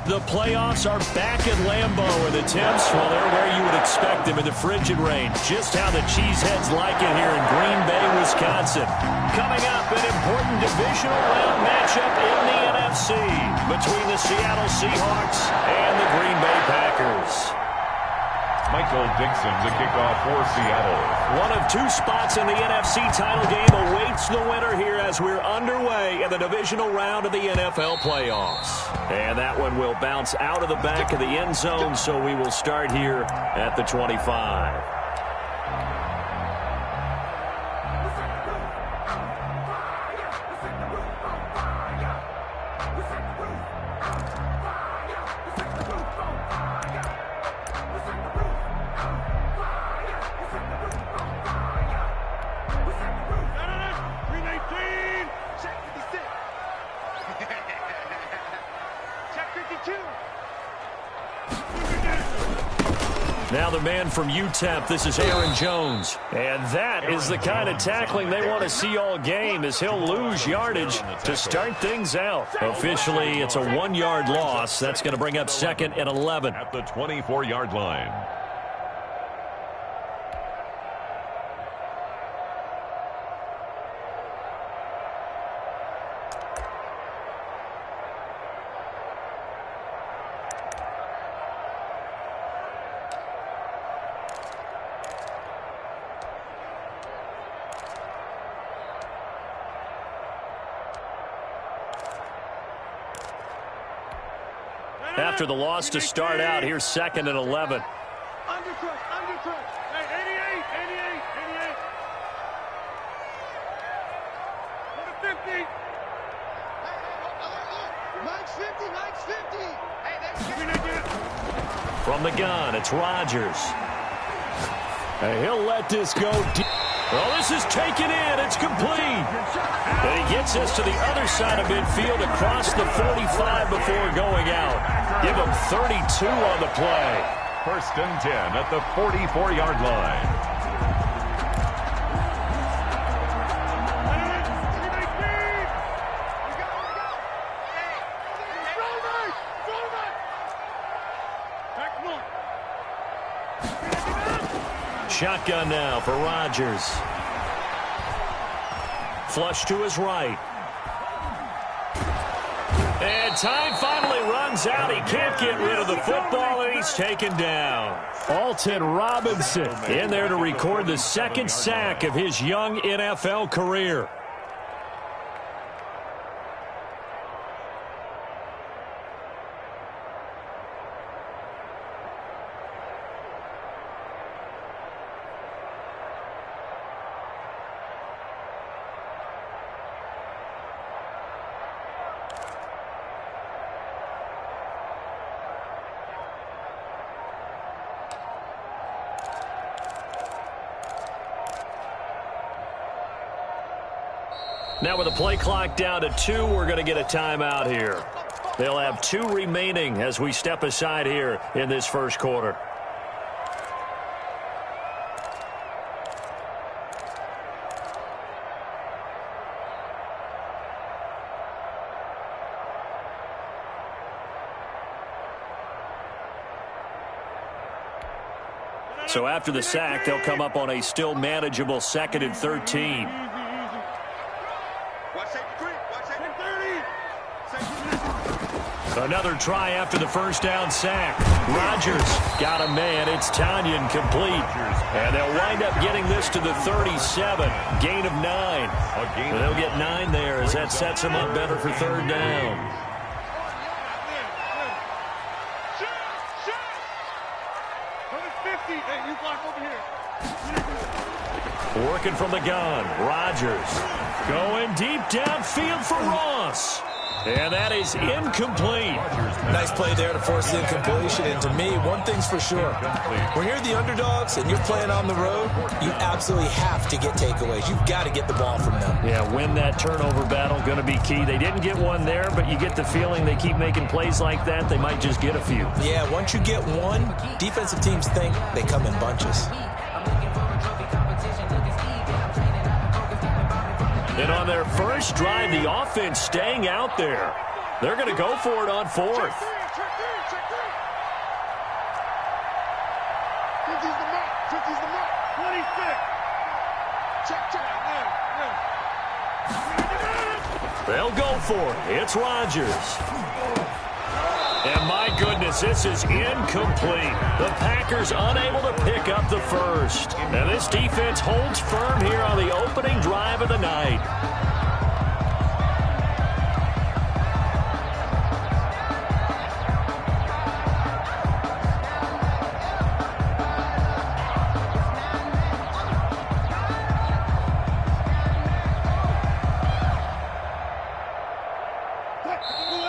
The playoffs are back at Lambeau, and the temps, well, they're where you would expect them in the frigid rain. Just how the Cheeseheads like it here in Green Bay, Wisconsin. Coming up, an important divisional round matchup in the NFC between the Seattle Seahawks and the Green Bay Packers. Michael Dixon to kick off for Seattle. One of two spots in the NFC title game awaits the winner here as we're underway in the divisional round of the NFL playoffs. And that one will bounce out of the back of the end zone, so we will start here at the 25. Now the man from UTEP, this is Aaron Jones. And that is the kind of tackling they want to see all game, as he'll lose yardage to start things out. Officially, it's a 1-yard loss. That's going to bring up 2nd and 11. At the 24-yard line. After the loss to start out, here's 2nd and 11. Undercut. Hey, 88. Number 50. Mike's 50. Hey, that's From the gun, it's Rodgers. And he'll let this go deep. Well, this is taken in. It's complete. And he gets us to the other side of midfield across the 45 before going out. Give him 32 on the play. 1st and 10 at the 44-yard line. Shotgun now for Rodgers. Flush to his right. And time finally runs out. He can't get rid of the football, and he's taken down. Alton Robinson in there to record the 2nd sack of his young NFL career. Now with the play clock down to 2, we're going to get a timeout here. They'll have 2 remaining as we step aside here in this first quarter. So after the sack, they'll come up on a still manageable 2nd and 13. Another try after the first down sack. Rodgers got a man. It's Tanyan complete. And they'll wind up getting this to the 37. Gain of 9. And they'll get 9 there as that sets them up better for 3rd down. Working from the gun. Rodgers going deep downfield for Ross. And that is incomplete. Nice play there to force the incompletion. And to me, one thing's for sure. When you're the underdogs and you're playing on the road, you absolutely have to get takeaways. You've got to get the ball from them. Yeah, win that turnover battle, going to be key. They didn't get one there, but you get the feeling they keep making plays like that, they might just get a few. Yeah, once you get one, defensive teams think they come in bunches. And on their first drive, the offense staying out there. They're going to go for it on 4th. They'll go for it. It's Rodgers. And my goodness, this is incomplete. The Packers unable to pick up the first. And this defense holds firm here on the opening drive of the night.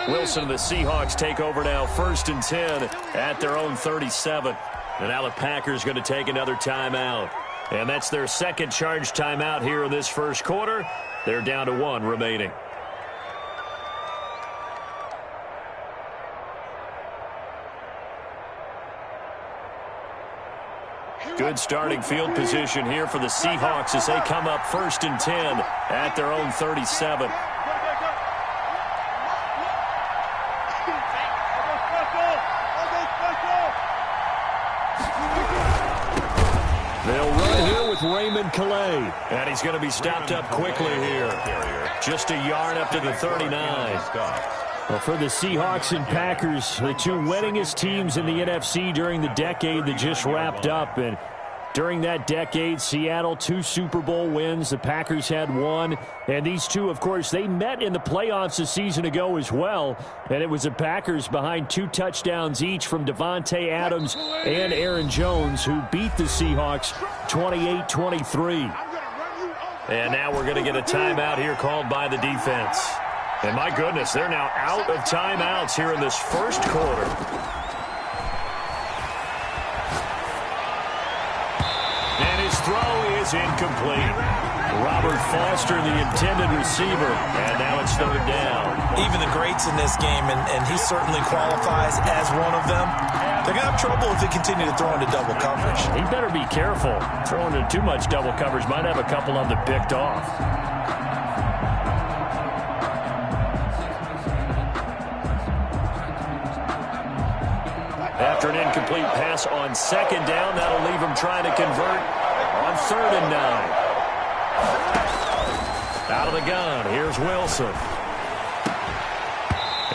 Wilson and the Seahawks take over now, 1st and 10 at their own 37. And now the Packers going to take another timeout. And that's their second charge timeout here in this first quarter. They're down to 1 remaining. Good starting field position here for the Seahawks as they come up 1st and 10 at their own 37. They'll run here with Raymond Calais. And he's going to be stopped up quickly here. Just a yard up to the 39. Well, for the Seahawks and Packers, the two winningest teams in the NFC during the decade that just wrapped up. And during that decade, Seattle, 2 Super Bowl wins. The Packers had 1. And these two, of course, they met in the playoffs a season ago as well. And it was the Packers behind 2 touchdowns each from Devontae Adams and Aaron Jones, who beat the Seahawks 28-23. And now we're going to get a timeout here called by the defense. And my goodness, they're now out of timeouts here in this first quarter. And his throw is incomplete. Robert Foster, the intended receiver, and now it's 3rd down. Even the greats in this game, and he certainly qualifies as one of them, they're going to have trouble if they continue to throw into double coverage. He better be careful. Throwing into too much double coverage might have a couple of them picked off. After an incomplete pass on 2nd down, that'll leave him trying to convert on 3rd and 9. Out of the gun, here's Wilson.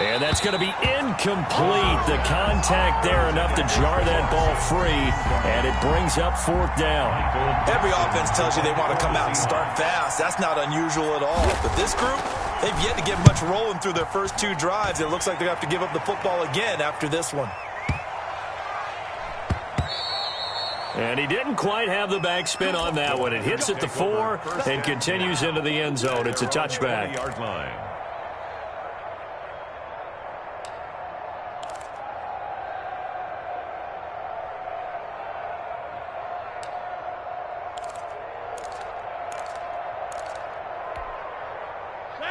And that's going to be incomplete. The contact there enough to jar that ball free, and it brings up 4th down. Every offense tells you they want to come out and start fast. That's not unusual at all. But this group, they've yet to get much rolling through their first 2 drives. It looks like they have to give up the football again after this one. And he didn't quite have the backspin on that one. It hits at the 4 and continues into the end zone. It's a touchback. Yard line.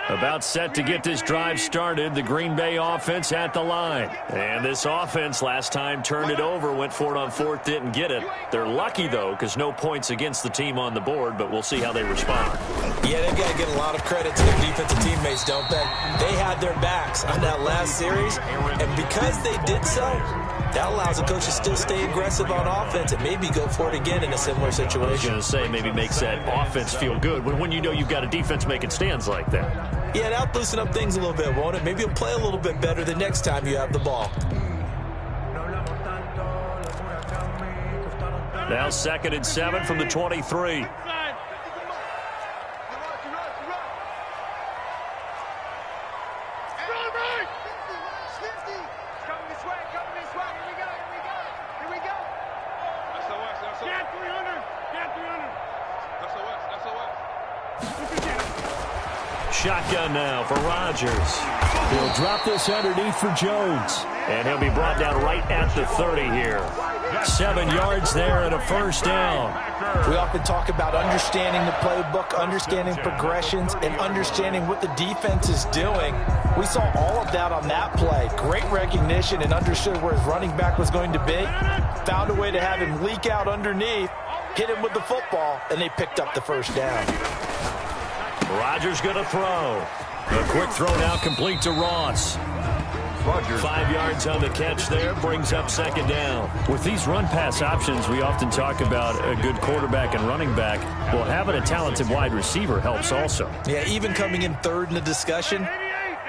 About set to get this drive started. The Green Bay offense at the line. And this offense last time turned it over, went for it on 4th, didn't get it. They're lucky, though, because no points against the team on the board, but we'll see how they respond. Yeah, they've got to get a lot of credit to their defensive teammates, don't they? They had their backs on that last series, and because they did so, that allows the coach to still stay aggressive on offense and maybe go for it again in a similar situation. I was going to say, maybe makes that offense feel good when you know you've got a defense making stands like that. Yeah, that'll loosen up things a little bit, won't it? Maybe you'll play a little bit better the next time you have the ball. Now 2nd and 7 from the 23. Shotgun now for Rodgers. He'll drop this underneath for Jones. And he'll be brought down right at the 30 here. 7 yards there and a 1st down. We often talk about understanding the playbook, understanding progressions, and understanding what the defense is doing. We saw all of that on that play. Great recognition and understood where his running back was going to be. Found a way to have him leak out underneath, hit him with the football, and they picked up the 1st down. Rodgers going to throw. A quick throw now complete to Ross. Rodgers. 5 yards on the catch there, brings up second down. With these run-pass options, we often talk about a good quarterback and running back. Well, having a talented wide receiver helps also. Yeah, even coming in third in the discussion,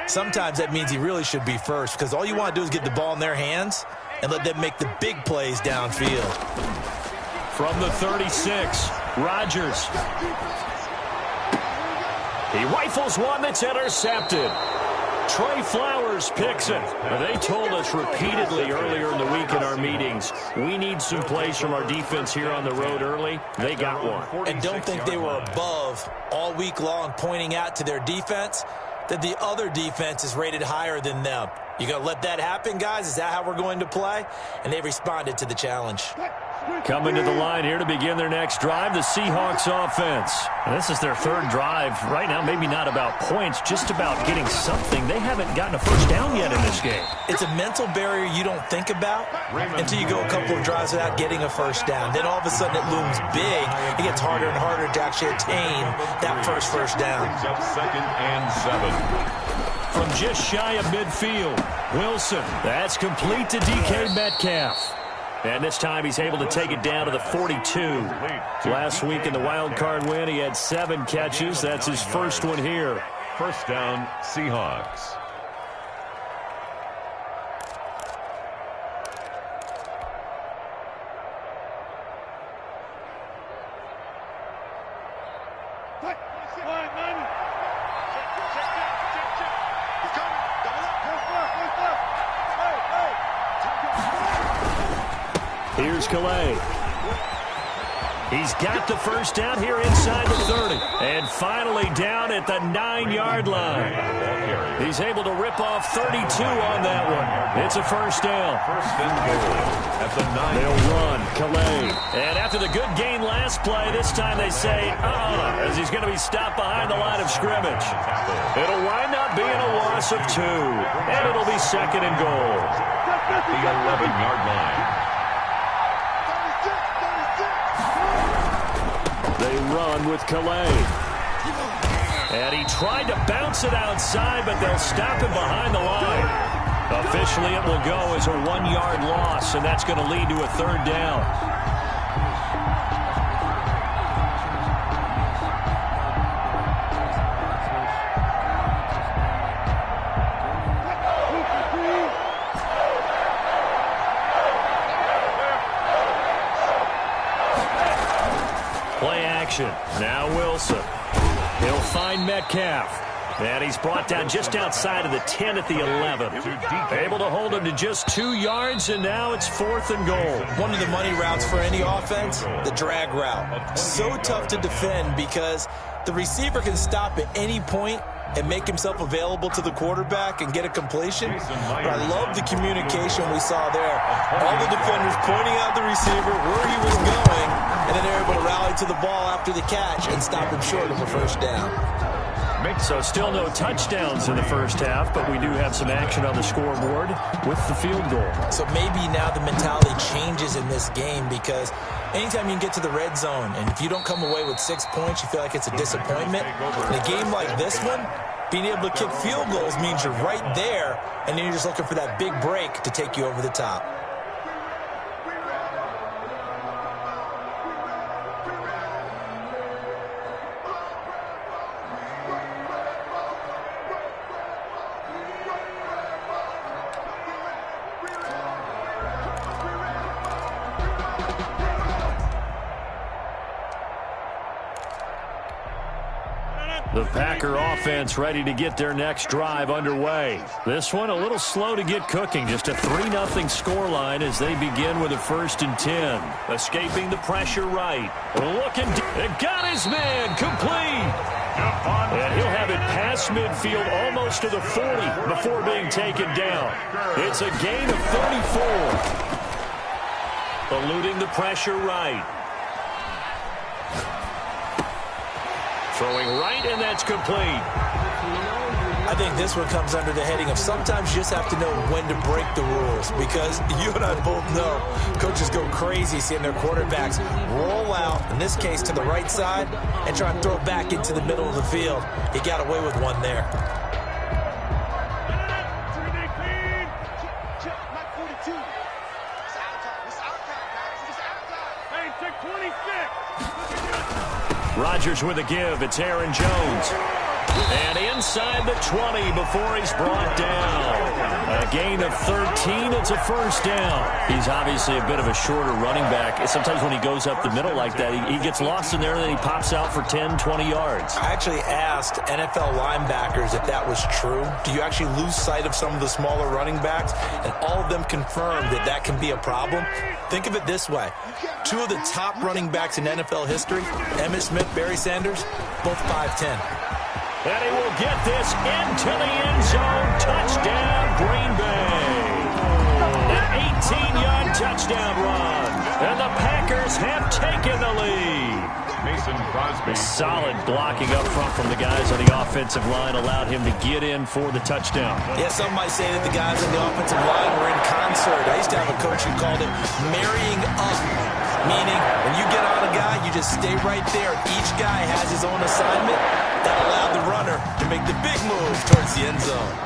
sometimes that means he really should be first, because all you want to do is get the ball in their hands and let them make the big plays downfield. From the 36, Rodgers. He rifles one that's intercepted. Trey Flowers picks it. They told us repeatedly earlier in the week in our meetings, we need some plays from our defense here on the road early. They got one. And don't think they were above all week long, pointing out to their defense that the other defense is rated higher than them. You going to let that happen, guys? Is that how we're going to play? And they responded to the challenge. Coming to the line here to begin their next drive, the Seahawks offense. And this is their third drive. Right now, maybe not about points, just about getting something. They haven't gotten a first down yet in this game. It's a mental barrier you don't think about until you go a couple of drives without getting a first down. Then all of a sudden it looms big. It gets harder and harder to actually attain that first down. Up 2nd and 7. From just shy of midfield, Wilson. That's complete to DK Metcalf. And this time he's able to take it down to the 42. Last week in the wild card win, he had 7 catches. That's his first one here. First down, Seahawks. Here's Calais. He's got the first down here inside the 30. And finally down at the 9-yard line. He's able to rip off 32 on that one. It's a first down. First and goal at the 9. They'll run Calais. And after the good gain last play, this time they say, as he's going to be stopped behind the line of scrimmage. It'll wind up being a loss of 2. And it'll be second and goal. The 11-yard line. They run with Calais. And he tried to bounce it outside, but they'll stop him behind the line. Officially, it will go as a 1-yard loss, and that's going to lead to a third down. Now Wilson. He'll find Metcalf. And he's brought down just outside of the 10 at the 11. Able to hold him to just 2 yards, and now it's 4th and goal. One of the money routes for any offense, the drag route. So tough to defend because the receiver can stop at any point and make himself available to the quarterback and get a completion. But I love the communication we saw there. All the defenders pointing out the receiver, where he was going, and then they're able to rally to the ball after the catch and stop him short of a first down. So still no touchdowns in the first half, but we do have some action on the scoreboard with the field goal. So maybe now the mentality changes in this game because anytime you can get to the red zone, and if you don't come away with 6 points, you feel like it's a disappointment. In a game like this one, being able to kick field goals means you're right there, and then you're just looking for that big break to take you over the top. The Packer offense ready to get their next drive underway. This one a little slow to get cooking. Just a 3-0 scoreline as they begin with a 1st and 10. Escaping the pressure right. Looking. It got his man complete. And he'll have it past midfield almost to the 40 before being taken down. It's a gain of 34. Eluding the pressure right. Throwing right, and that's complete. I think this one comes under the heading of sometimes you just have to know when to break the rules, because you and I both know coaches go crazy seeing their quarterbacks roll out, in this case to the right side, and try and throw it back into the middle of the field. He got away with one there. 22. It's our time. It's our time, guys. It's our time. Hey, take 26. Rodgers with a give. It's Aaron Jones. And inside the 20 before he's brought down. A gain of 13. It's a first down. He's obviously a bit of a shorter running back. Sometimes when he goes up the middle like that, he gets lost in there and then he pops out for 10, 20 yards. I actually asked NFL linebackers if that was true. Do you actually lose sight of some of the smaller running backs? And all of them confirmed that that can be a problem. Think of it this way. Two of the top running backs in NFL history, Emmitt Smith, Barry Sanders, both 5'10". And he will get this into the end zone. Touchdown, Green Bay. An 18-yard touchdown run. And the Packers have taken the lead. Mason Crosby. Solid blocking up front from the guys on the offensive line allowed him to get in for the touchdown. Yeah, some might say that the guys on the offensive line were in concert. I used to have a coach who called it marrying up, meaning when you get on a guy, you just stay right there. Each guy has his own assignment. That allowed the runner to make the big move towards the end zone.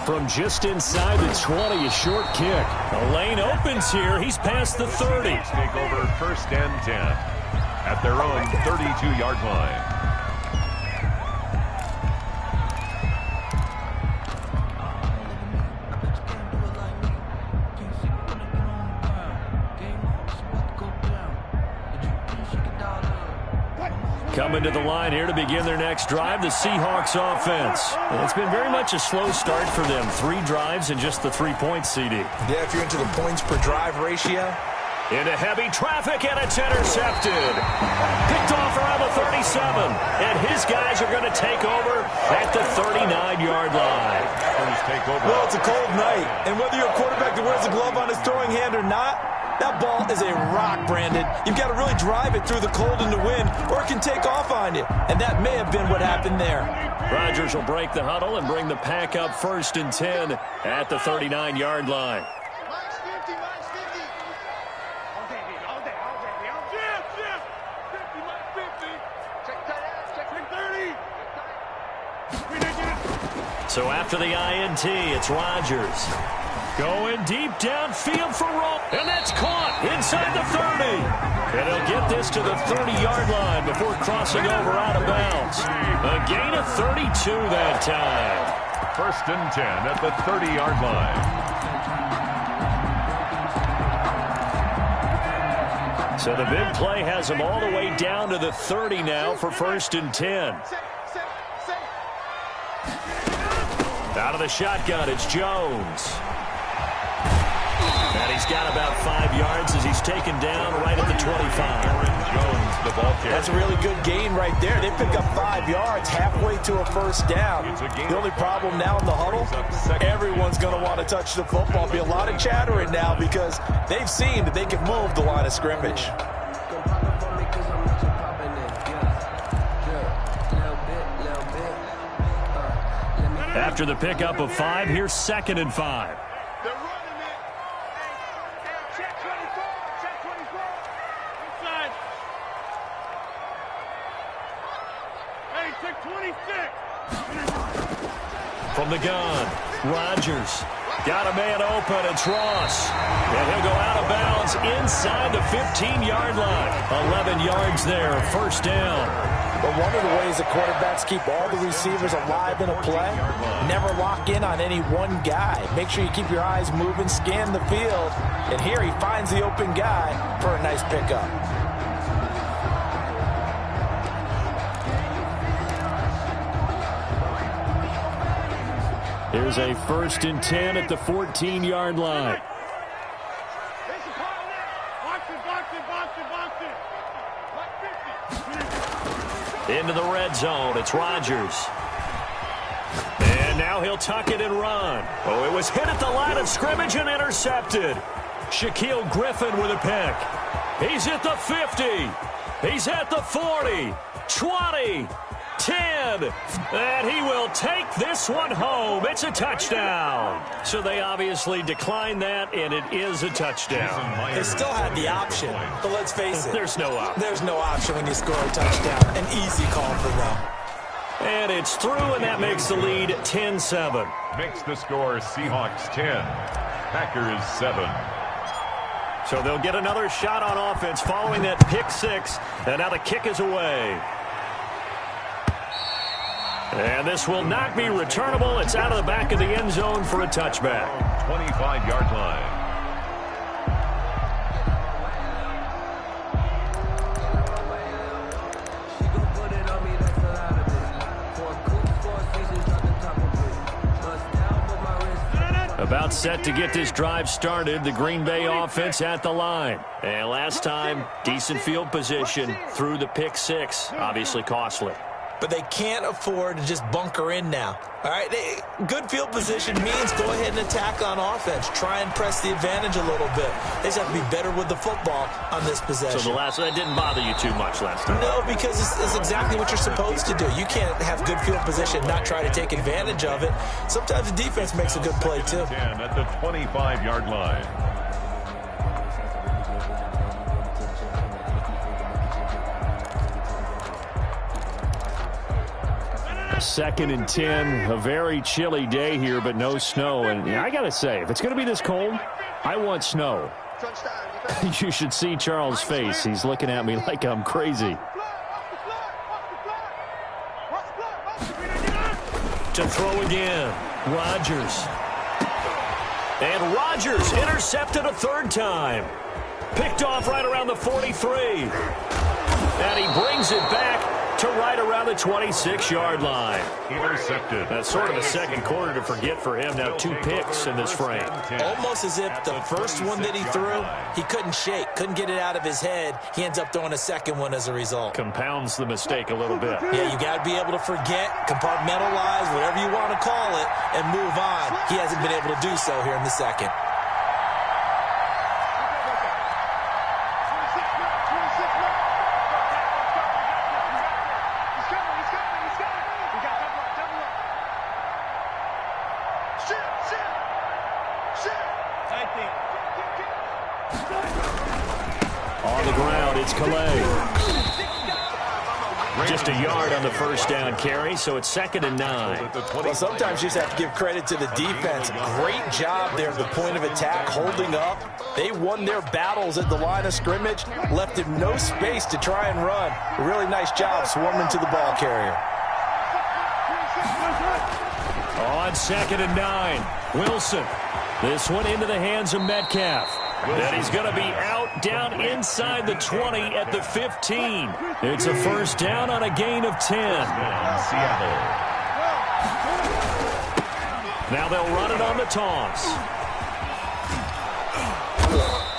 From just inside the 20, a short kick. The lane opens here. He's past the 30. Take over first and 10 at their own 32-yard line. Coming to the line here to begin their next drive, the Seahawks offense. It's been very much a slow start for them. 3 drives and just the 3-point CD. Yeah, if you're into the points per drive ratio. Into heavy traffic, and it's intercepted. Picked off around the 37. And his guys are going to take over at the 39-yard line. Well, it's a cold night. And whether you're a quarterback that wears a glove on his throwing hand or not, that ball is a rock, Brandon. You've got to really drive it through the cold and the wind, or it can take off on you. And that may have been what happened there. Rodgers will break the huddle and bring the pack up first and 10 at the 39-yard line. Max 50, Max 50. All day, baby. All day, all day. Jim. 50, Max 50. Check 30. So after the INT, it's Rodgers. Going deep downfield for Roll. And that's caught inside the 30. And he'll get this to the 30-yard line before crossing over out of bounds. A gain of 32 that time. First and 10 at the 30-yard line. So the big play has him all the way down to the 30 now for first and 10. Out of the shotgun, it's Jones. And he's got about 5 yards as he's taken down right at the 25. Jones, the ball carrier. That's a really good gain right there. They pick up 5 yards halfway to a first down. The only problem now in the huddle, everyone's going to want to touch the football. Be a lot of chattering now because they've seen that they can move the line of scrimmage. After the pickup of 5, here's 2nd and 5. They're running it. Hey, check 24. Check 24. Inside. Hey, check 26. From the gun, Rodgers. Got a man open. It's Ross. And he'll go out of bounds inside the 15-yard line. 11 yards there, first down. But one of the ways the quarterbacks keep all the receivers alive in a play, never lock in on any one guy. Make sure you keep your eyes moving, scan the field. And here he finds the open guy for a nice pickup. Here's a first and 10 at the 14-yard line. Into the red zone, it's Rodgers. And now he'll tuck it and run. Oh, it was hit at the line of scrimmage and intercepted. Shaquille Griffin with a pick. He's at the 50. He's at the 40. 20. 10. And he will take this one home. It's a touchdown. So they obviously declined that, and it is a touchdown. They still had the option, but let's face it. There's no option. There's no option when you score a touchdown. An easy call for them. And it's through, and that makes the lead 10-7. Makes the score Seahawks 10, Packers 7. So they'll get another shot on offense following that pick six, and now the kick is away. And this will not be returnable. It's out of the back of the end zone for a touchback. 25-yard line. About set to get this drive started. The Green Bay offense at the line. And last time, decent field position through the pick six. Obviously costly. But they can't afford to just bunker in now. All right, good field position means go ahead and attack on offense. Try and press the advantage a little bit. They just have to be better with the football on this possession. So that didn't bother you too much last time? No, because it's exactly what you're supposed to do. You can't have good field position and not try to take advantage of it. Sometimes the defense makes a good play, too. At the 25-yard line. Second and 10, a very chilly day here, but no snow. And I got to say, if it's going to be this cold, I want snow. You should see Charles' face. He's looking at me like I'm crazy. To throw again, Rodgers. And Rodgers intercepted a third time. Picked off right around the 43. And he brings it back to right around the 26-yard line. Intercepted. That's sort of a second quarter to forget for him. Now 2 picks in this frame. Almost as if the first one that he threw, he couldn't shake, couldn't get it out of his head. He ends up throwing a second one as a result. Compounds the mistake a little bit. Yeah, you got to be able to forget, compartmentalize, whatever you want to call it, and move on. He hasn't been able to do so here in the second. On the ground, it's Calais. Just a yard on the first down carry, so it's 2nd and 9. Well, sometimes you just have to give credit to the defense. Great job there at the point of attack, holding up. They won their battles at the line of scrimmage, left him no space to try and run. A really nice job swarming to the ball carrier. On 2nd and 9, Wilson. This one into the hands of Metcalf. And he's going to be out down inside the 20 at the 15. It's a first down on a gain of 10. Seattle. Now they'll run it on the toss.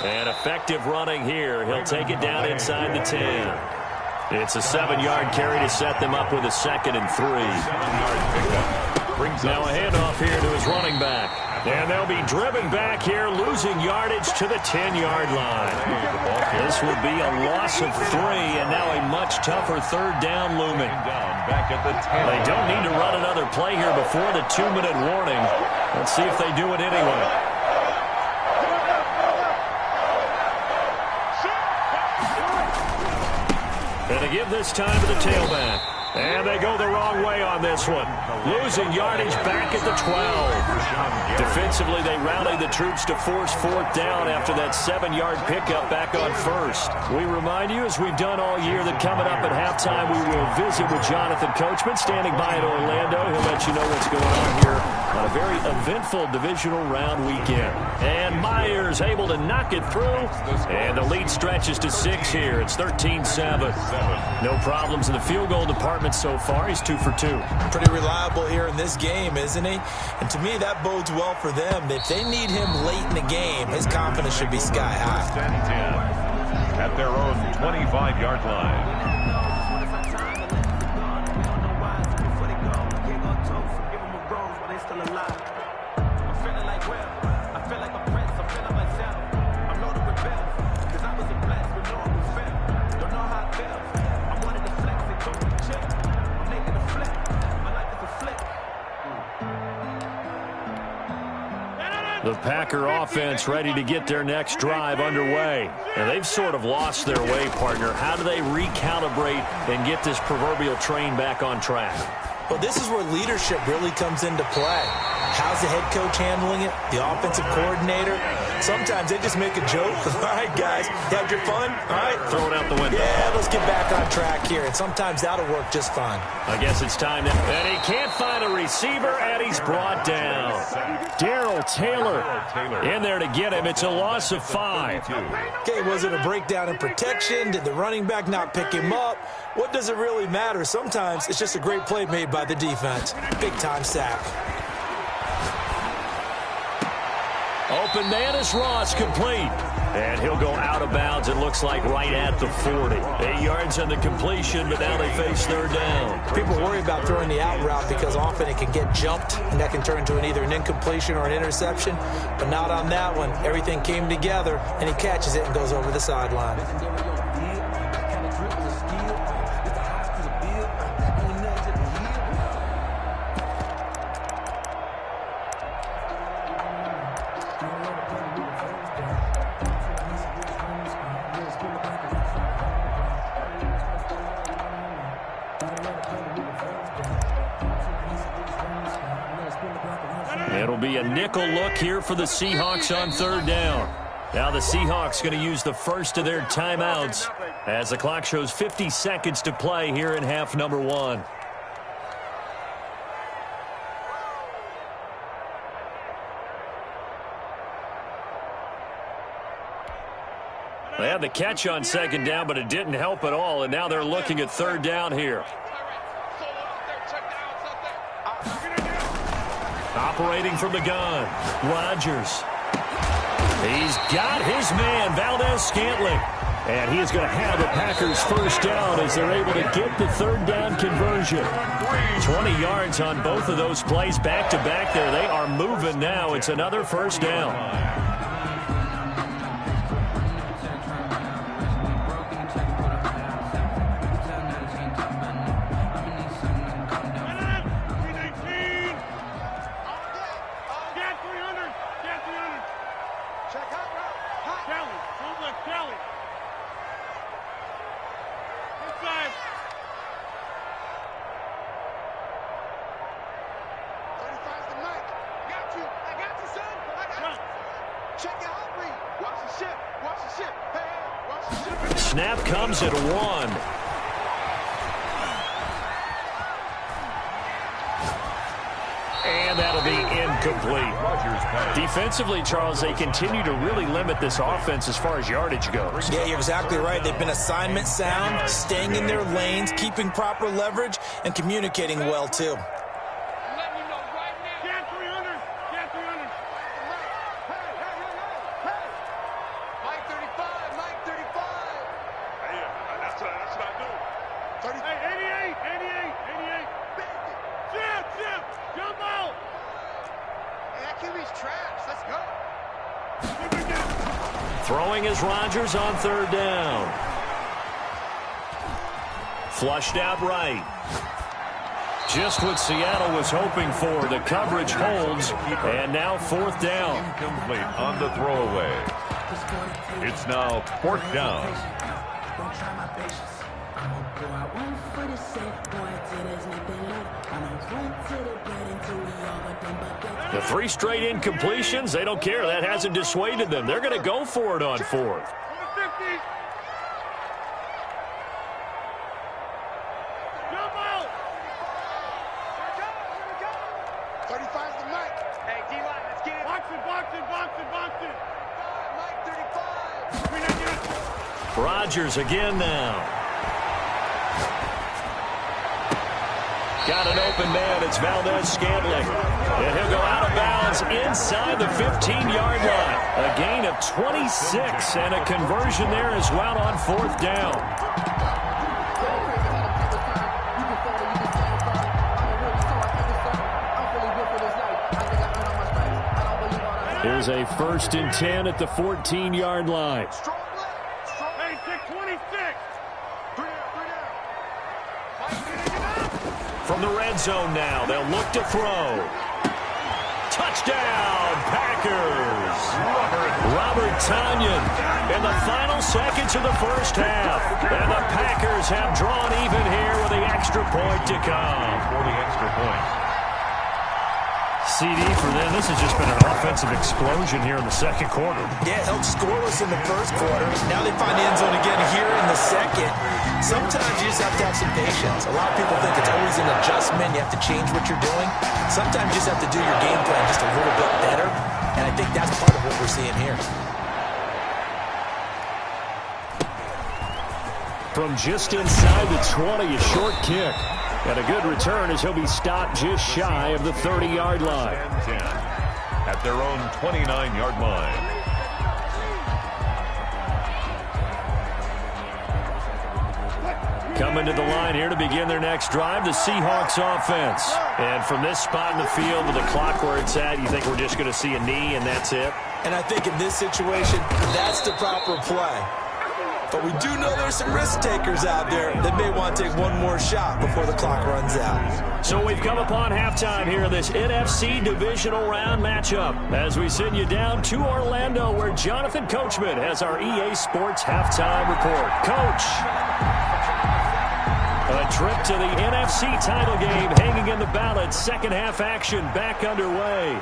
And effective running here. He'll take it down inside the 10. It's a 7-yard carry to set them up with a 2nd and 3. 7-yard pickup. Now a handoff here to his running back. And they'll be driven back here, losing yardage to the 10-yard line. This would be a loss of 3, and now a much tougher third down looming. Back at the 10. They don't need to run another play here before the 2-minute warning. Let's see if they do it anyway. And they give this time to the tailback. And they go the wrong way on this one. Losing yardage back at the 12. Defensively, they rallied the troops to force 4th down after that 7-yard pickup back on 1st. We remind you, as we've done all year, that coming up at halftime, we will visit with Jonathan Coachman, standing by in Orlando. He'll let you know what's going on here on a very eventful divisional round weekend. And Myers able to knock it through. And the lead stretches to 6 here. It's 13-7. No problems in the field goal department so far. He's 2 for 2. Pretty reliable here in this game, isn't he? And to me, that bodes well for them. If they need him late in the game, his confidence should be sky high. 10 at their own 25-yard line. The Packer offense ready to get their next drive underway. And they've sort of lost their way, partner. How do they recalibrate and get this proverbial train back on track? Well, this is where leadership really comes into play. How's the head coach handling it? The offensive coordinator? Sometimes they just make a joke. All right, guys, you had your fun? All right. Throw it out the window. Yeah, let's get back on track here. And sometimes that'll work just fine. I guess it's time now. And he can't find a receiver, and he's brought down. Darrell Taylor in there to get him. It's a loss of 5. Okay, was it a breakdown in protection? Did the running back not pick him up? What does it really matter? Sometimes it's just a great play made by the defense. Big-time sack. Open man is Ross, complete. And he'll go out of bounds, it looks like, right at the 40. 8 yards on the completion, but now they face third down. People worry about throwing the out route because often it can get jumped, and that can turn into either an incompletion or an interception. But not on that one. Everything came together, and he catches it and goes over the sideline. It'll be a nickel look here for the Seahawks on third down. Now the Seahawks going to use the first of their timeouts as the clock shows 50 seconds to play here in half number 1. They had the catch on second down, but it didn't help at all, and now they're looking at third down here. Operating from the gun, Rodgers. He's got his man, Valdez-Scantling. And he is going to have the Packers first down as they're able to get the third down conversion. 20 yards on both of those plays back-to-back there. They are moving now. It's another first down. Snap comes at 1. And that'll be incomplete. Defensively, Charles, they continue to really limit this offense as far as yardage goes. Yeah, you're exactly right. They've been assignment sound, staying in their lanes, keeping proper leverage, and communicating well, too. Throwing is Rodgers on third down. Flushed out right. Just what Seattle was hoping for. The coverage holds, and now fourth down. Incomplete on the throwaway. It's now fourth down. The 3 straight incompletions, they don't care. That hasn't dissuaded them. They're going to go for it on fourth. Rodgers again now. Got an open man. It's Valdez-Scantling. And he'll go out of bounds inside the 15-yard line. A gain of 26 and a conversion there as well on fourth down. Here's a 1st and 10 at the 14-yard line. From the red zone now, they'll look to throw. Touchdown, Packers. Packers. Robert Tonyan in the final seconds of the first half. And the Packers have drawn even here with the extra point to come. For the extra point. CD for them. This has just been an offensive explosion here in the second quarter. Yeah, held scoreless in the first quarter. Now they find the end zone again here in the second. Sometimes you just have to have some patience. A lot of people think it's always an adjustment. You have to change what you're doing. Sometimes you just have to do your game plan just a little bit better. And I think that's part of what we're seeing here. From just inside the 20, a short kick. And a good return as he'll be stopped just shy of the 30-yard line. 10 at their own 29-yard line. Coming to the line here to begin their next drive, the Seahawks offense. And from this spot in the field with the clock where it's at, you think we're just going to see a knee and that's it? And I think in this situation, that's the proper play. But we do know there's some risk takers out there that may want to take one more shot before the clock runs out. So we've come upon halftime here in this NFC divisional round matchup as we send you down to Orlando where Jonathan Coachman has our EA Sports halftime report. Coach, a trip to the NFC title game hanging in the balance. Second half action back underway.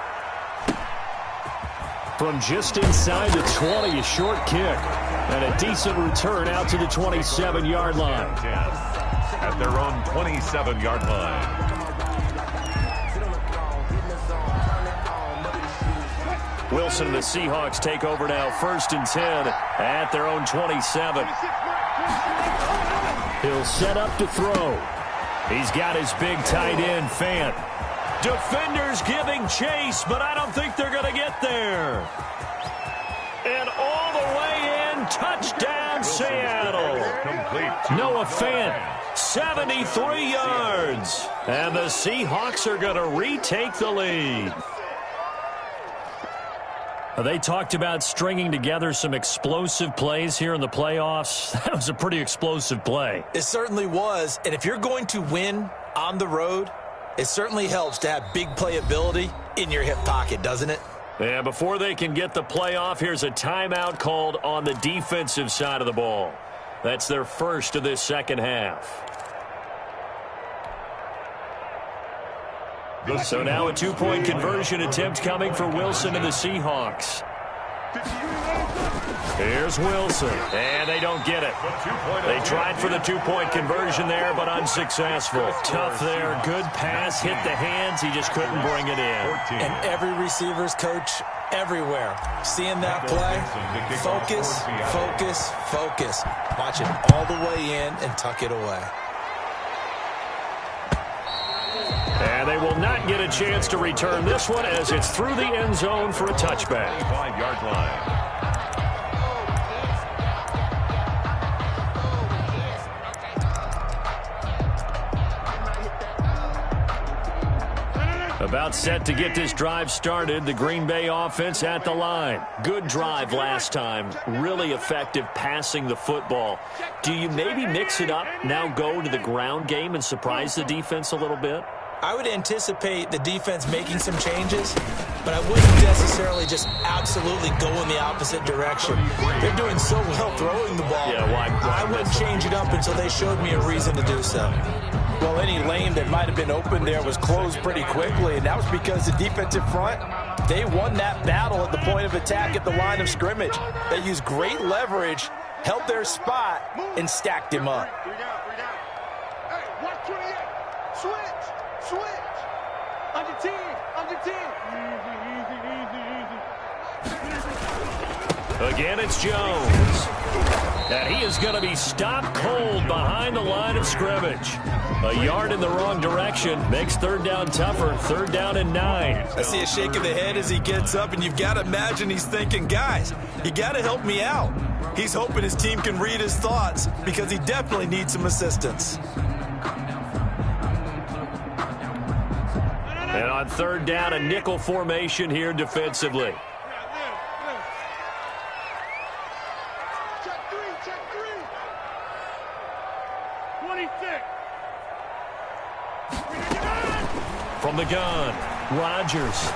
From just inside the 20, a short kick. And a decent return out to the 27-yard line. At their own 27-yard line. Wilson and the Seahawks take over now, 1st and 10 at their own 27. He'll set up to throw. He's got his big tight end, Fant. Defenders giving chase, but I don't think they're going to get there. And all the way in, touchdown Seattle. Noah Fant, 73 yards. And the Seahawks are going to retake the lead. They talked about stringing together some explosive plays here in the playoffs. That was a pretty explosive play. It certainly was. And if you're going to win on the road, it certainly helps to have big playability in your hip pocket, doesn't it? Yeah, before they can get the play off, here's a timeout called on the defensive side of the ball. That's their first of this second half. So now a two-point conversion attempt coming for Wilson and the Seahawks. Here's Wilson, and they don't get it. They tried for the two-point conversion there, but unsuccessful. Tough there, good pass, hit the hands, he just couldn't bring it in. And every receiver's coach everywhere, seeing that play, focus, focus, focus. Watch it all the way in and tuck it away. And they will not get a chance to return this one as it's through the end zone for a touchback. 5-yard line. About set to get this drive started, the Green Bay offense at the line. Good drive last time. Really effective passing the football. Do you maybe mix it up, now go to the ground game and surprise the defense a little bit? I would anticipate the defense making some changes, but I wouldn't necessarily just absolutely go in the opposite direction. They're doing so well throwing the ball. Yeah, why I wouldn't change it up until they showed me a reason to do so. Well, any lane that might have been open there was closed pretty quickly, and that was because the defensive front, they won that battle at the point of attack at the line of scrimmage. They used great leverage, held their spot, and stacked him up. 3 down. Hey, watch 28. Switch. Under 10. Easy. Again, it's Jones. And he is going to be stopped cold behind the line of scrimmage. A yard in the wrong direction makes third down tougher. 3rd down and 9. I see a shake of the head as he gets up, and you've got to imagine he's thinking, guys, you got to help me out. He's hoping his team can read his thoughts because he definitely needs some assistance. And on 3rd down, a nickel formation here defensively. Check three. 26. From the gun, Rodgers.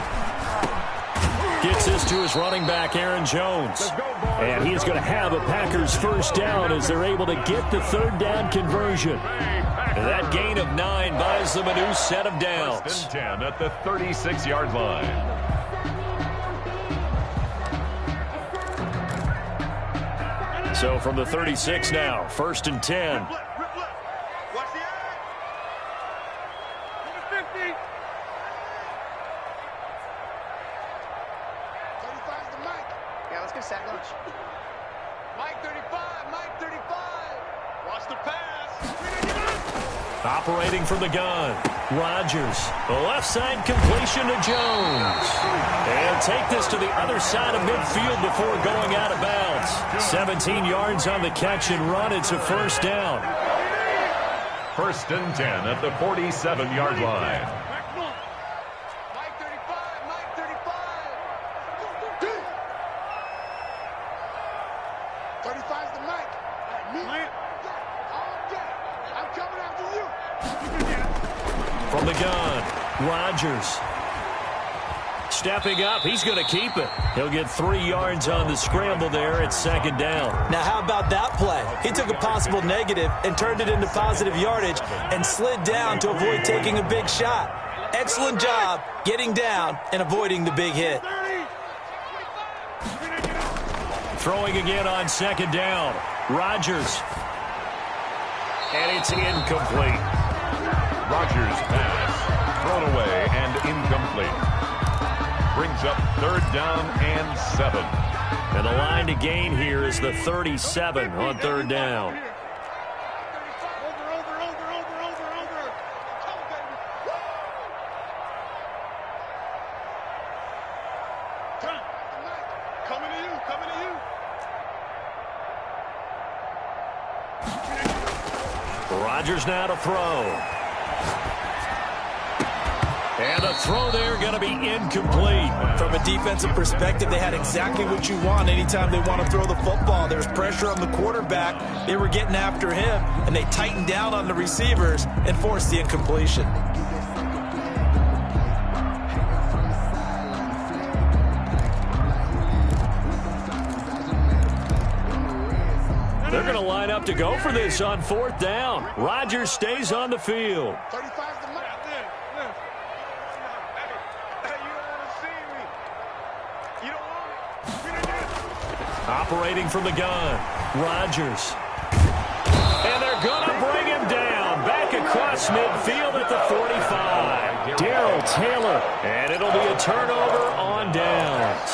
Gets this to his running back, Aaron Jones. And he is going to have a Packers first down as they're able to get the third down conversion. That gain of 9 buys them a new set of downs. First and 10 at the 36-yard line. So from the 36 now, first and 10. Watch the eye. 50. 35's the Mike. Yeah, let's go sack lunch. Mike 35. Mike 35. Watch the pass. Operating from the gun, Rodgers. The left side completion to Jones. And take this to the other side of midfield before going out of bounds. 17 yards on the catch and run. It's a first down. First and 10 at the 47-yard line. Mike 35. Mike 35. 35's the Mike. Me. I'm coming after you. From the gun, Rodgers. Stepping up, he's going to keep it. He'll get 3 yards on the scramble there at second down. Now, how about that play? He took a possible negative and turned it into positive yardage and slid down to avoid taking a big shot. Excellent job getting down and avoiding the big hit. Throwing again on second down, Rodgers. And it's incomplete. Rodgers' pass thrown away and incomplete. Brings up third down and 7. And the line to gain here is the 37 on third down. Coming to you. Rodgers now to throw. And a throw there going to be incomplete. From a defensive perspective, they had exactly what you want anytime they want to throw the football. There's pressure on the quarterback. They were getting after him, and they tightened down on the receivers and forced the incompletion. They're going to line up to go for this on fourth down. Rodgers stays on the field. 35's the Mike. Operating from the gun, Rodgers. And they're going to bring him down. Back across midfield at the 45. Darrell Taylor. And it'll be a turnover on downs.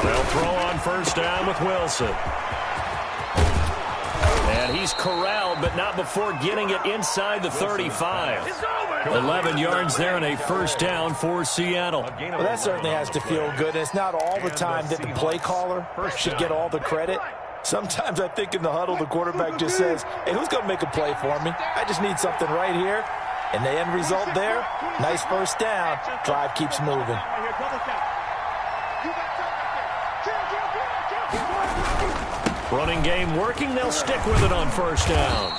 They'll throw on first down with Wilson. And he's corralled, but not before getting it inside the 35. 11 yards there and a first down for Seattle. Well, that certainly has to feel good. It's not all the time that the play caller should get all the credit. Sometimes I think in the huddle, the quarterback just says, hey, who's going to make a play for me? I just need something right here. And the end result there, nice first down. Drive keeps moving. Running game working. They'll stick with it on first down.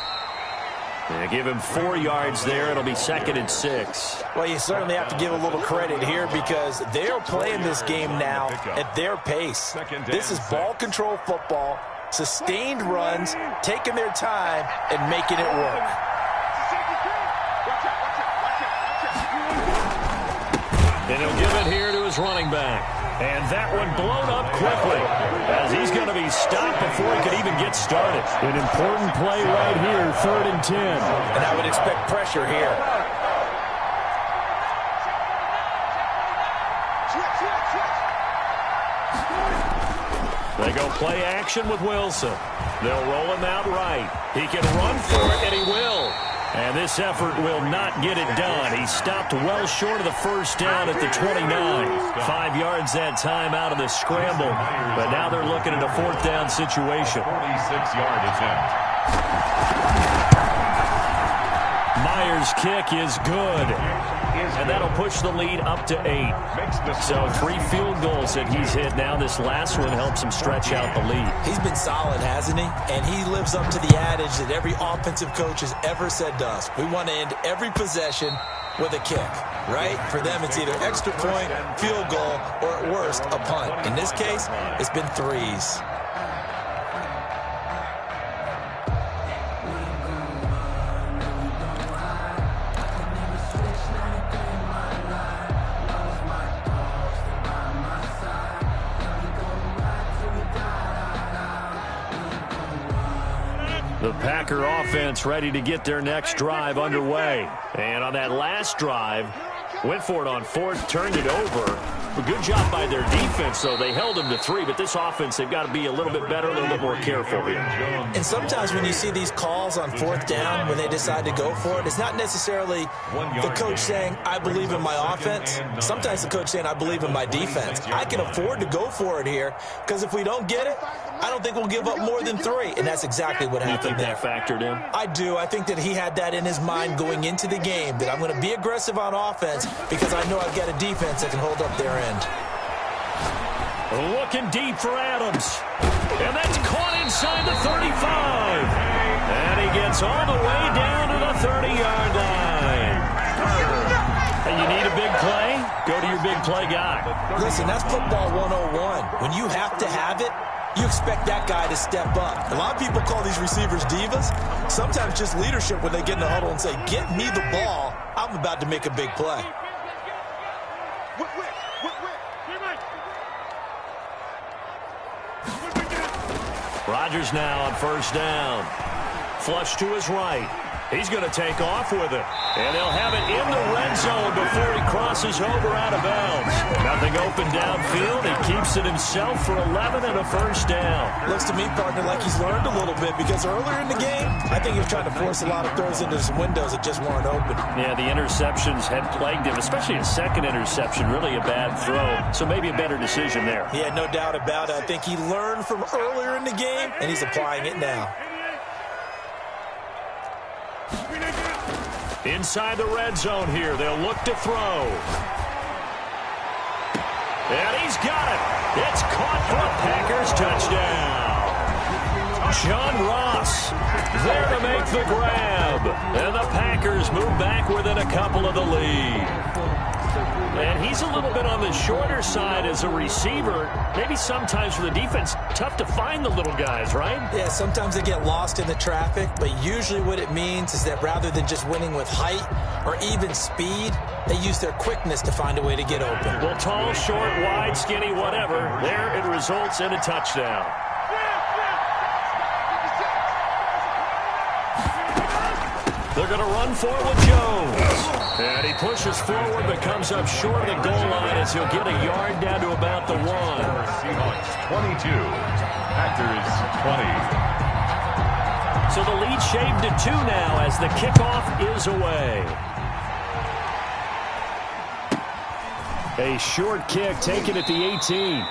They give him 4 yards there. It'll be second and 6. Well, you certainly have to give a little credit here because they're playing this game now at their pace. This is ball control football, sustained runs, taking their time, and making it work. And he'll give it here to his running back. And that one blown up quickly as he's going to be stopped before he could even get started. An important play right here, third and 10. And I would expect pressure here. They go play action with Wilson. They'll roll him out right. He can run for it, and he will. And this effort will not get it done. He stopped well short of the first down at the 29. 5 yards that time out of the scramble. But now they're looking at a fourth down situation. 46-yard attempt. Myers' kick is good. And that'll push the lead up to 8. So 3 field goals that he's hit now. This last one helps him stretch out the lead. He's been solid, hasn't he? And he lives up to the adage that every offensive coach has ever said to us. We want to end every possession with a kick, right? For them, it's either extra point, field goal, or at worst, a punt. In this case, it's been 3s. The Packer offense ready to get their next drive underway. And on that last drive, went for it on 4th, turned it over. A good job by their defense, though. They held them to 3, but this offense, they've got to be a little bit better, a little bit more careful here. And sometimes when you see these calls on 4th down, when they decide to go for it, it's not necessarily the coach saying, I believe in my offense. Sometimes the coach saying, I believe in my defense. I can afford to go for it here, because if we don't get it, I don't think we'll give up more than 3. And that's exactly what happened there. You think that factored in? I do. I think that he had that in his mind going into the game, that I'm going to be aggressive on offense because I know I've got a defense that can hold up their end. Looking deep for Adams. And that's caught inside the 35. And he gets all the way down to the 30-yard line. Hey, you need a big play? Go to your big play guy. Listen, that's football 101. When you have to have it, you expect that guy to step up. A lot of people call these receivers divas. Sometimes just leadership when they get in the huddle and say, get me the ball. I'm about to make a big play. Rodgers now on 1st down. Flush to his right. He's going to take off with it. And they'll have it in the red zone before he crosses over out of bounds. Nothing open downfield. He keeps it himself for 11 and a 1st down. Looks to me, partner, like he's learned a little bit because earlier in the game, I think he was trying to force a lot of throws into some windows that just weren't open. Yeah, the interceptions had plagued him, especially a second interception. Really a bad throw. So maybe a better decision there. Yeah, no doubt about it. I think he learned from earlier in the game, and he's applying it now. Inside the red zone here, they'll look to throw. And he's got it. It's caught for a Packers touchdown. John Ross there to make the grab. And the Packers move back within a couple of the lead. And he's a little bit on the shorter side as a receiver. Maybe sometimes for the defense, tough to find the little guys, right? Yeah, sometimes they get lost in the traffic, but usually what it means is that rather than just winning with height or even speed, they use their quickness to find a way to get open. Well, tall, short, wide, skinny, whatever, there it results in a touchdown. They're going to run forward with Jones. And he pushes forward but comes up short of the goal line as he'll get a yard down to about the 1. Seahawks 22, Packers 20. So the lead shaved to 2 now as the kickoff is away. A short kick taken at the 18.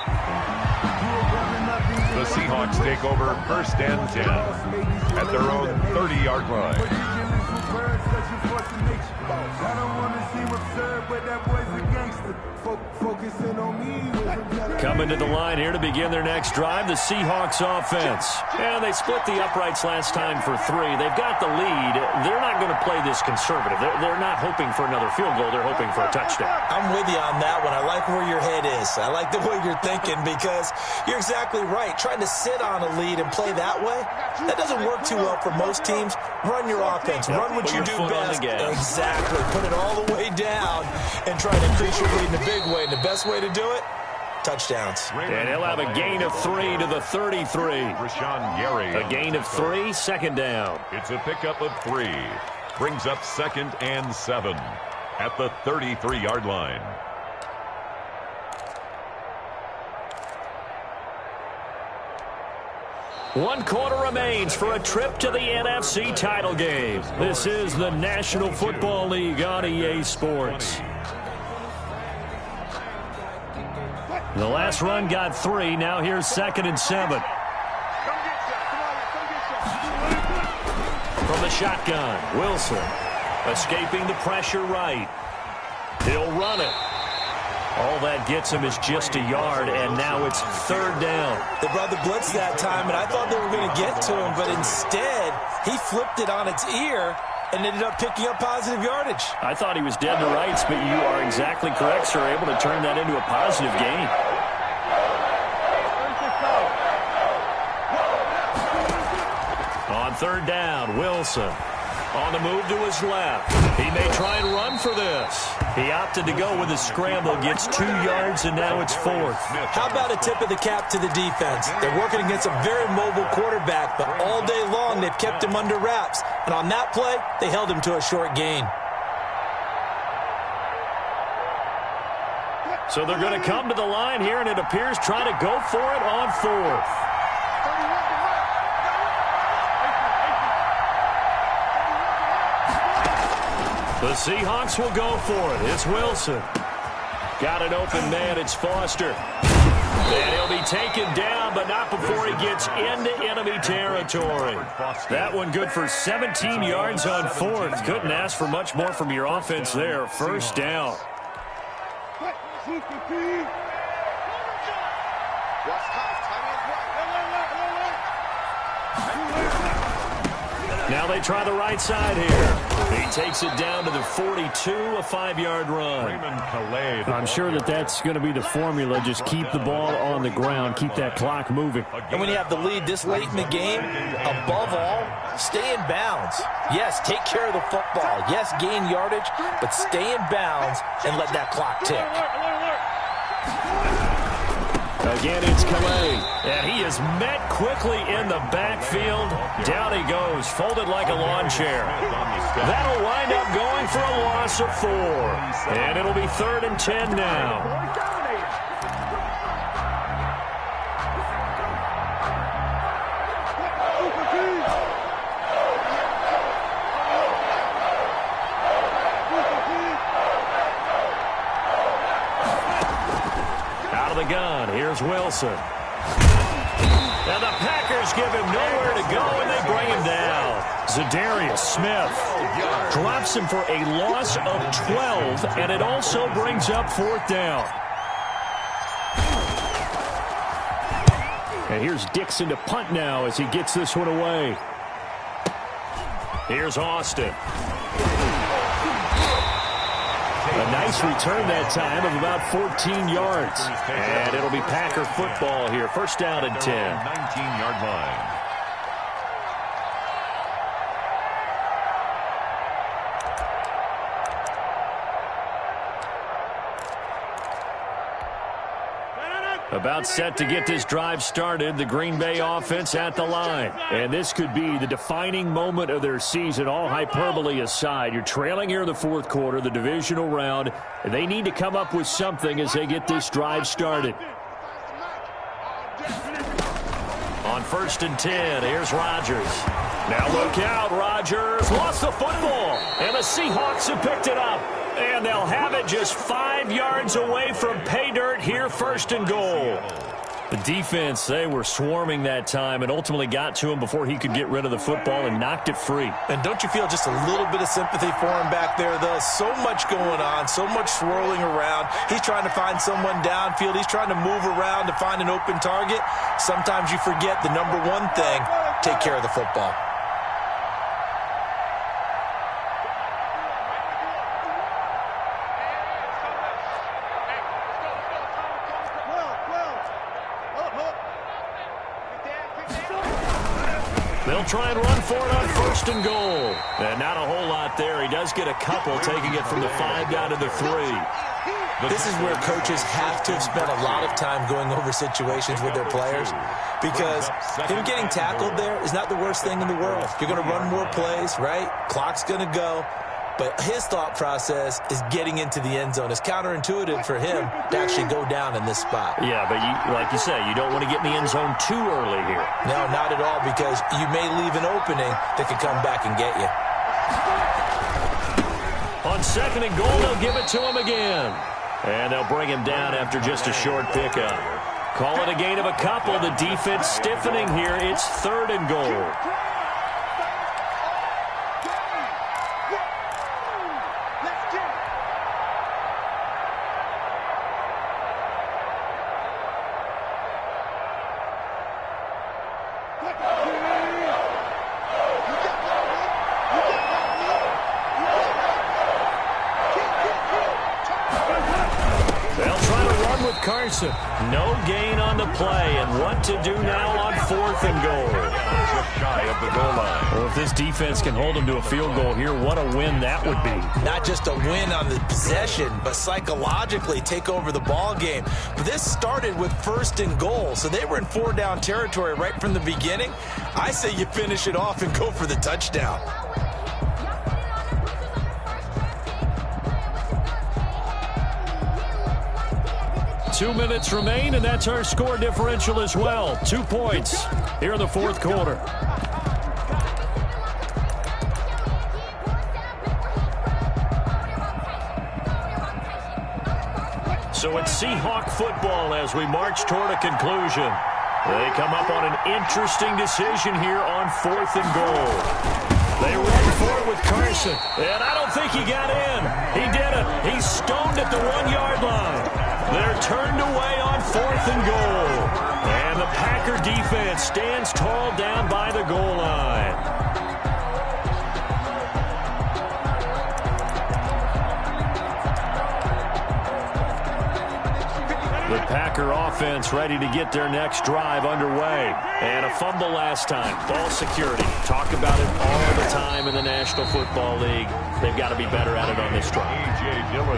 The Seahawks take over 1st and 10 at their own 30-yard line. I don't want to seem absurd, but that boy's a gangster. Focusing on me. Coming to the line here to begin their next drive, the Seahawks offense. And they split the uprights last time for 3. They've got the lead. They're not going to play this conservative. They're not hoping for another field goal. They're hoping for a touchdown. I'm with you on that one. I like where your head is. I like the way you're thinking because you're exactly right. Trying to sit on a lead and play that way, that doesn't work too well for most teams. Run your offense. Run what you do best. Exactly. Put it all the way down and try to increase your lead in a big way. And the best way to do it, touchdowns. And he'll have a gain of 3 to the 33. Rashawn Gary. A gain of 3, 2nd down. It's a pickup of 3. Brings up 2nd and 7 at the 33-yard line. One quarter remains for a trip to the NFC title game. This is the National Football League on EA Sports. The last run got 3. Now here's 2nd and 7. From the shotgun, Wilson. Escaping the pressure right. He'll run it. All that gets him is just a yard, and now it's third down. They brought the blitz that time, and I thought they were going to get to him, but instead, he flipped it on its ear and ended up picking up positive yardage. I thought he was dead to rights, but you are exactly correct, sir. Able to turn that into a positive gain. On third down, Wilson. On the move to his left. He may try and run for this. He opted to go with a scramble, gets 2 yards, and now it's fourth. How about a tip of the cap to the defense? They're working against a very mobile quarterback, but all day long they've kept him under wraps. And on that play, they held him to a short gain. So they're going to come to the line here, and it appears trying to go for it on fourth. The Seahawks will go for it. It's Wilson. Got an open man. It's Foster. And he'll be taken down, but not before he gets into enemy territory. That one good for 17 yards on fourth. Couldn't ask for much more from your offense there. First down. Now they try the right side here. He takes it down to the 42, a 5-yard run. I'm sure that's going to be the formula. Just keep the ball on the ground, keep that clock moving. And when you have the lead this late in the game, above all, stay in bounds. Yes, take care of the football. Yes, gain yardage, but stay in bounds and let that clock tick. Again, it's Calais, and he is met quickly in the backfield. Down he goes, folded like a lawn chair. That'll wind up going for a loss of 4. And it'll be 3rd and 10 now. Gun. Here's Wilson. And the Packers give him nowhere to go, and they bring him down. Zadarius Smith drops him for a loss of 12, and it also brings up 4th down. And here's Dixon to punt now as he gets this one away. Here's Austin. A nice return that time of about 14 yards. And it'll be Packer football here. First down and 10. 19-yard line. About set to get this drive started, the Green Bay offense at the line. And this could be the defining moment of their season, all hyperbole aside. You're trailing here in the fourth quarter, the divisional round. And they need to come up with something as they get this drive started. On 1st and 10, here's Rodgers. Now look out, Rodgers lost the football, and the Seahawks have picked it up. And they'll have it just 5 yards away from pay dirt here, 1st and goal. The defense, they were swarming that time and ultimately got to him before he could get rid of the football and knocked it free. And don't you feel just a little bit of sympathy for him back there, though? So much going on, so much swirling around. He's trying to find someone downfield. He's trying to move around to find an open target. Sometimes you forget the number one thing, take care of the football. They'll try and run for it on 1st and goal. And not a whole lot there. He does get a couple, taking it from the 5 down to the 3. This is where coaches have to have spent a lot of time going over situations with their players, because him getting tackled there is not the worst thing in the world. You're going to run more plays, right? Clock's going to go. But his thought process is getting into the end zone. It's counterintuitive for him to actually go down in this spot. Yeah, but like you say, you don't want to get in the end zone too early here. No, not at all, because you may leave an opening that could come back and get you. On 2nd and goal, they'll give it to him again. And they'll bring him down after just a short pickup. Call it a gain of a couple. The defense stiffening here. It's 3rd and goal. They'll try to run with Carson. No gain on the play, and what to do now on 4th and goal. Just shy of the goal line. Well, if this defense can hold them to a field goal here, what a win that would be. Not just a win on the possession, but psychologically take over the ball game. But this started with 1st and goal, so they were in 4-down territory right from the beginning. I say you finish it off and go for the touchdown. Two minutes remain, and that's our score differential as well. 2 points here in the 4th quarter. So it's Seahawk football as we march toward a conclusion. They come up on an interesting decision here on 4th and goal. They run for it with Carson, and I don't think he got in. He did it. He's stoned at the 1-yard line. They're turned away on 4th and goal. And the Packer defense stands tall down by the goal line. The Packer offense ready to get their next drive underway. And a fumble last time. Ball security. Talk about it all the time in the National Football League. They've got to be better at it on this drive.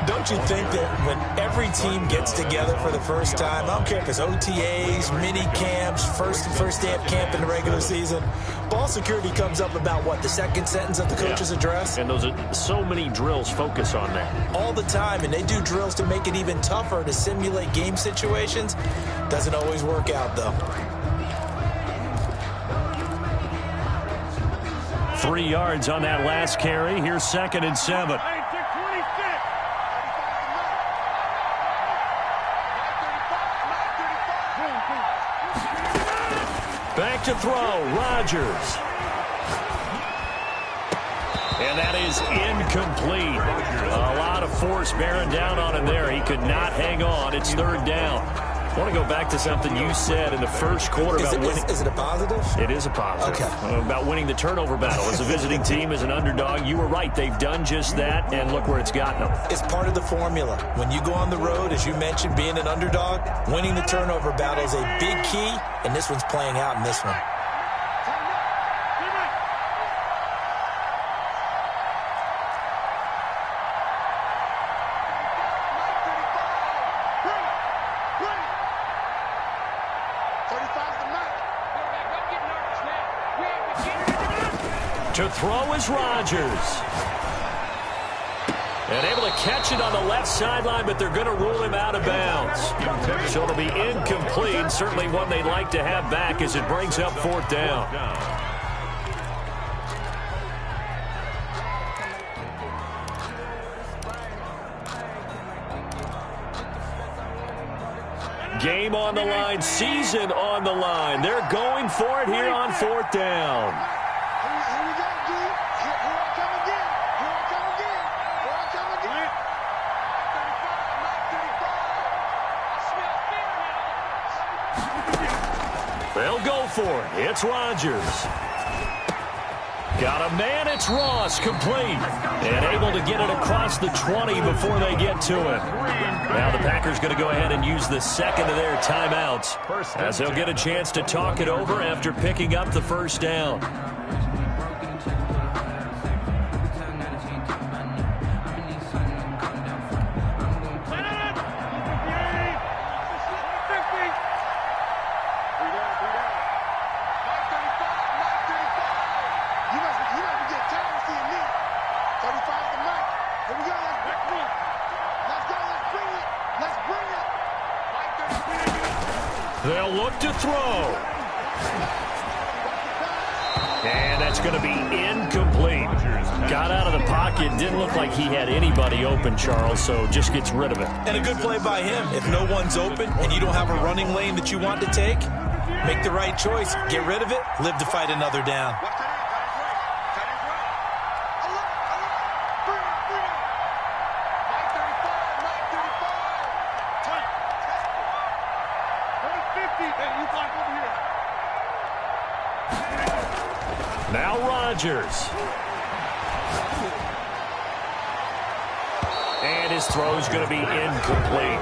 Don't you think that when every team gets together for the first time, I don't care if it's OTAs, mini camps, first day of camp in the regular season, ball security comes up about, what, the second sentence of the coach's address? And those are so many drills focus on that. All the time, and they do drills to make it even tougher to simulate game situations. Doesn't always work out, though. 3 yards on that last carry. Here's 2nd and 7. Back to throw, Rodgers. And that is incomplete. A lot of force bearing down on him there. He could not hang on. It's 3rd down. I want to go back to something you said in the first quarter about winning. Is it a positive? It is a positive. Okay. About winning the turnover battle. As a visiting team, as an underdog, you were right. They've done just that, and look where it's gotten them. It's part of the formula. When you go on the road, as you mentioned, being an underdog, winning the turnover battle is a big key, and this one's playing out in this one. To throw is Rodgers. And able to catch it on the left sideline, but they're going to rule him out of bounds. So it'll be incomplete. Certainly one they'd like to have back as it brings up 4th down. Game on the line, season on the line. They're going for it here on 4th down. They'll go for it. It's Rodgers. Got a man. It's Ross. Complete. And able to get it across the 20 before they get to it. Now the Packers going to go ahead and use the 2nd of their timeouts as they'll get a chance to talk it over after picking up the 1st down. They'll look to throw. And that's going to be incomplete. Got out of the pocket. Didn't look like he had anybody open, Charles, so just gets rid of it. And a good play by him. If no one's open and you don't have a running lane that you want to take, make the right choice. Get rid of it. Live to fight another down. Now Rodgers. And his throw's going to be incomplete.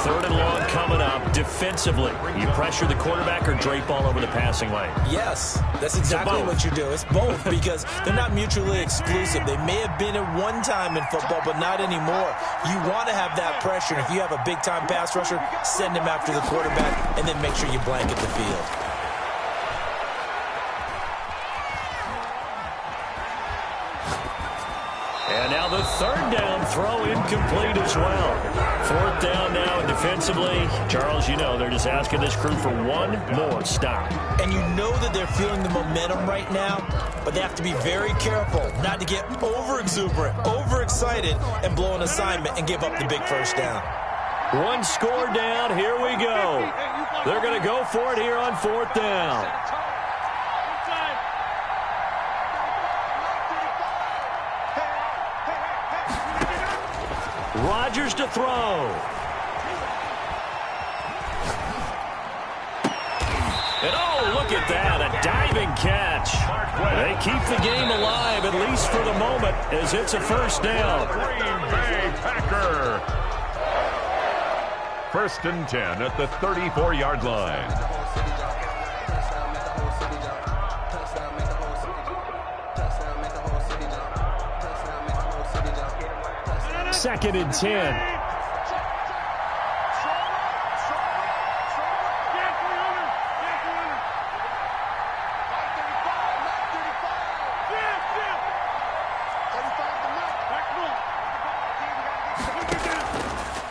3rd and long coming up. Defensively, you pressure the quarterback or drape all over the passing lane? Yes, that's exactly what you do. It's both because they're not mutually exclusive. They may have been at one time in football, but not anymore. You want to have that pressure. And if you have a big-time pass rusher, send him after the quarterback and then make sure you blanket the field. And now the 3rd down throw incomplete as well. 4th down now, and defensively, Charles, you know, they're just asking this crew for one more stop. And you know that they're feeling the momentum right now, but they have to be very careful not to get over-exuberant, overexcited, and blow an assignment and give up the big 1st down. One score down, here we go. They're going to go for it here on 4th down. Rodgers to throw. And oh, look at that, a diving catch. They keep the game alive, at least for the moment, as it's a 1st down. Green Bay Packer. 1st and 10 at the 34-yard line. Second and 10.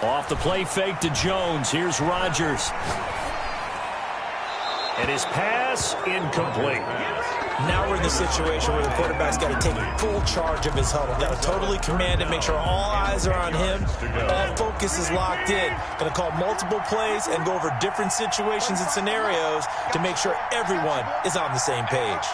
Off the play fake to Jones. Here's Rodgers. And his pass incomplete. Now we're in the situation where the quarterback's got to take full charge of his huddle. Got to totally command it, make sure all eyes are on him. All focus is locked in. Going to call multiple plays and go over different situations and scenarios to make sure everyone is on the same page.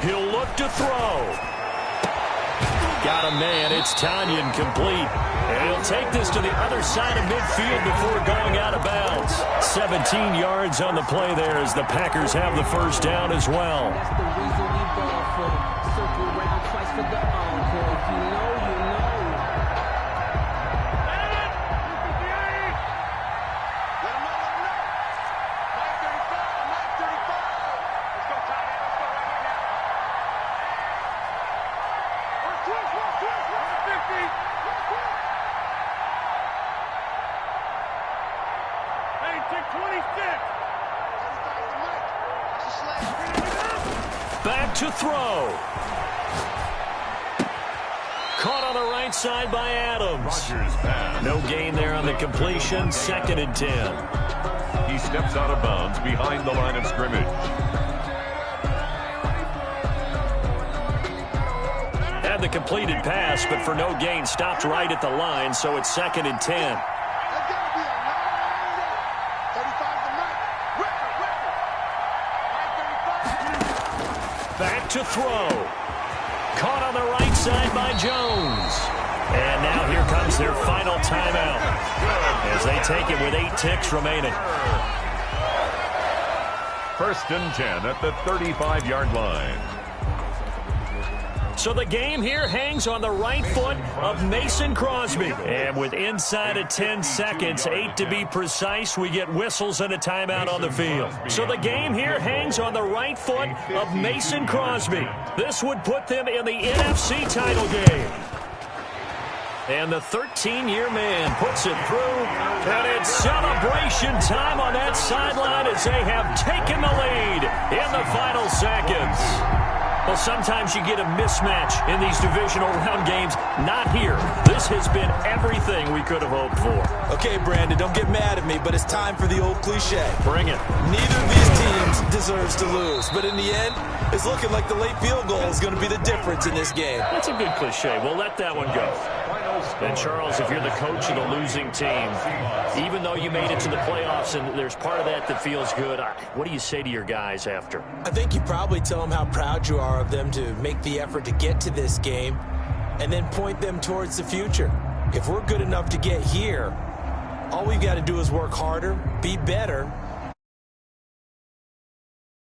He'll look to throw. Got a man. It's Tanyan complete. And he'll take this to the other side of midfield before going out of bounds. 17 yards on the play there as the Packers have the 1st down as well. That's the reason we ball for. Circle around twice for the encore. If you know, you know. Back to throw. Caught on the right side by Adams. No gain there on the completion. 2nd and 10. He steps out of bounds behind the line of scrimmage. Had the completed pass, but for no gain, stopped right at the line, so it's 2nd and 10. Back to throw. Caught on the right side by Jones. And now here comes their final timeout as they take it with 8 ticks remaining. 1st and 10 at the 35-yard line. So the game here hangs on the right foot of Mason Crosby. And with inside of 10 seconds, 8 to be precise, we get whistles and a timeout on the field. So the game here hangs on the right foot of Mason Crosby. This would put them in the NFC title game. And the 13-year man puts it through. And it's celebration time on that sideline as they have taken the lead in the final seconds. Well, sometimes you get a mismatch in these divisional round games. Not here. This has been everything we could have hoped for. Okay, Brandon, don't get mad at me, but it's time for the old cliche. Bring it. Neither of these teams deserves to lose, but in the end, it's looking like the late field goal is going to be the difference in this game. That's a good cliche. We'll let that one go. And Charles, if you're the coach of the losing team, even though you made it to the playoffs and there's part of that feels good, what do you say to your guys after? I think you probably tell them how proud you are of them to make the effort to get to this game and then point them towards the future. If we're good enough to get here, all we've got to do is work harder, be better,